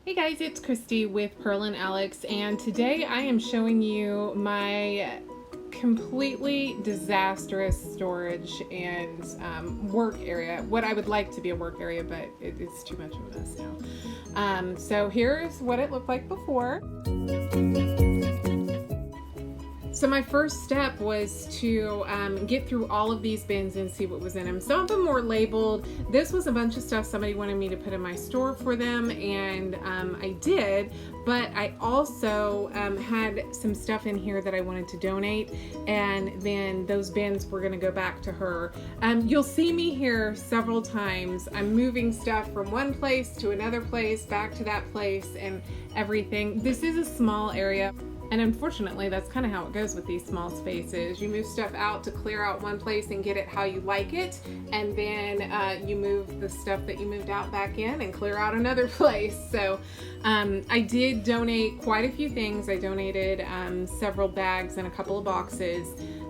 Hey guys, it's Christy with Pearl and Alex, and today I am showing you my completely disastrous storage and work area. What I would like to be a work area, but it's too much of a mess now. So here's what it looked like before. So my first step was to get through all of these bins and see what was in them. Some of them were labeled. This was a bunch of stuff somebody wanted me to put in my store for them, and I did, but I also had some stuff in here that I wanted to donate, and then those bins were gonna go back to her. You'll see me here several times. I'm moving stuff from one place to another place, back to that place, and everything. This is a small area. And unfortunately, that's kind of how it goes with these small spaces. You move stuff out to clear out one place and get it how you like it, and then you move the stuff that you moved out back in and clear out another place. So I did donate quite a few things. I donated several bags and a couple of boxes,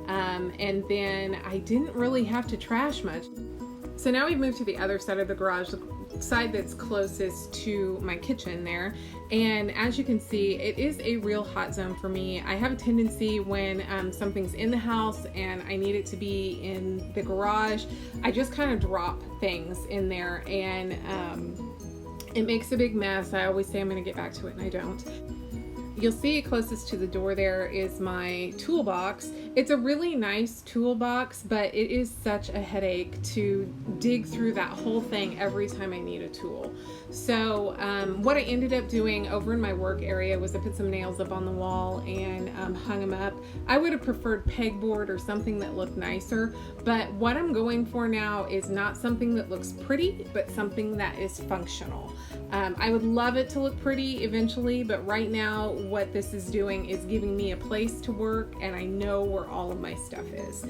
and then I didn't really have to trash much. So now we've moved to the other side of the garage, the side that's closest to my kitchen there. And as you can see, it is a real hot zone for me. I have a tendency when something's in the house and I need it to be in the garage, I just kind of drop things in there, and it makes a big mess. I always say I'm going to get back to it, and I don't. You'll see closest to the door there is my toolbox. It's a really nice toolbox, but it is such a headache to dig through that whole thing every time I need a tool. So what I ended up doing over in my work area was I put some nails up on the wall and hung them up. I would have preferred pegboard or something that looked nicer, but what I'm going for now is not something that looks pretty, but something that is functional. I would love it to look pretty eventually, but right now what this is doing is giving me a place to work, and I know where all of my stuff is.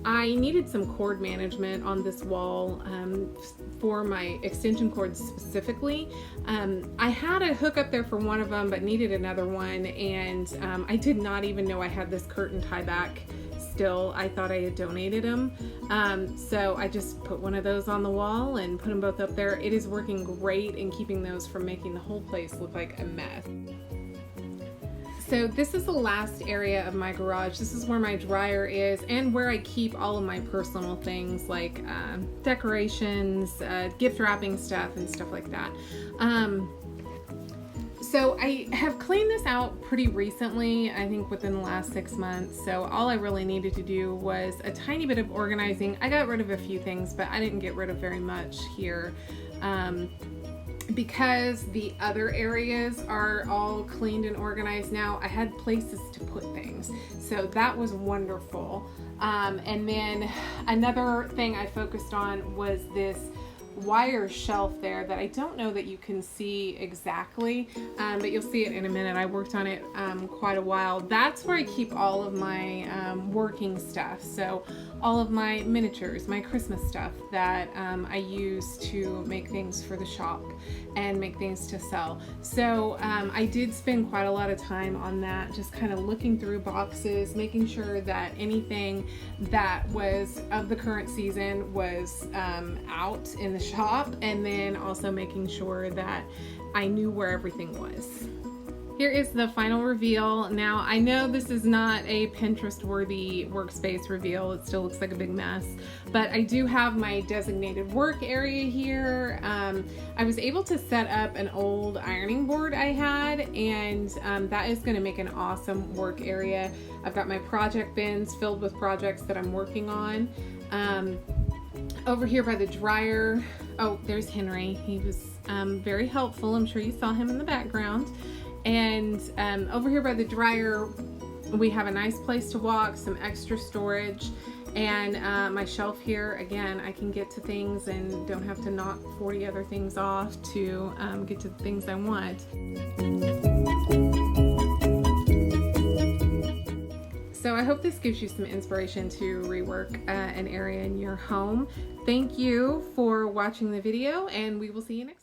I needed some cord management on this wall for my extension cords specifically. I had a hook up there for one of them, but needed another one, and I did not even know I had this curtain tie back still. I thought I had donated them. So I just put one of those on the wall and put them both up there. It is working great in keeping those from making the whole place look like a mess. So this is the last area of my garage. This is where my dryer is and where I keep all of my personal things like decorations, gift wrapping stuff, and stuff like that. So I have cleaned this out pretty recently, I think within the last 6 months. So all I really needed to do was a tiny bit of organizing. I got rid of a few things, but I didn't get rid of very much here. Because the other areas are all cleaned and organized now, I had places to put things. So that was wonderful. And then another thing I focused on was this wire shelf there that I don't know that you can see exactly, but you'll see it in a minute. I worked on it quite a while. That's where I keep all of my working stuff. So all of my miniatures, my Christmas stuff that I use to make things for the shop and make things to sell. So I did spend quite a lot of time on that, just kind of looking through boxes, making sure that anything that was of the current season was out in the shop, and then also making sure that I knew where everything was. Here is the final reveal. Now, I know this is not a Pinterest-worthy workspace reveal. It still looks like a big mess, but I do have my designated work area here. I was able to set up an old ironing board I had, and that is going to make an awesome work area. I've got my project bins filled with projects that I'm working on. Over here by the dryer, oh, there's Henry. He was very helpful. I'm sure you saw him in the background. And over here by the dryer, we have a nice place to walk, some extra storage, and my shelf here, again, I can get to things and don't have to knock 40 other things off to get to the things I want. So I hope this gives you some inspiration to rework an area in your home. Thank you for watching the video, and we will see you next time.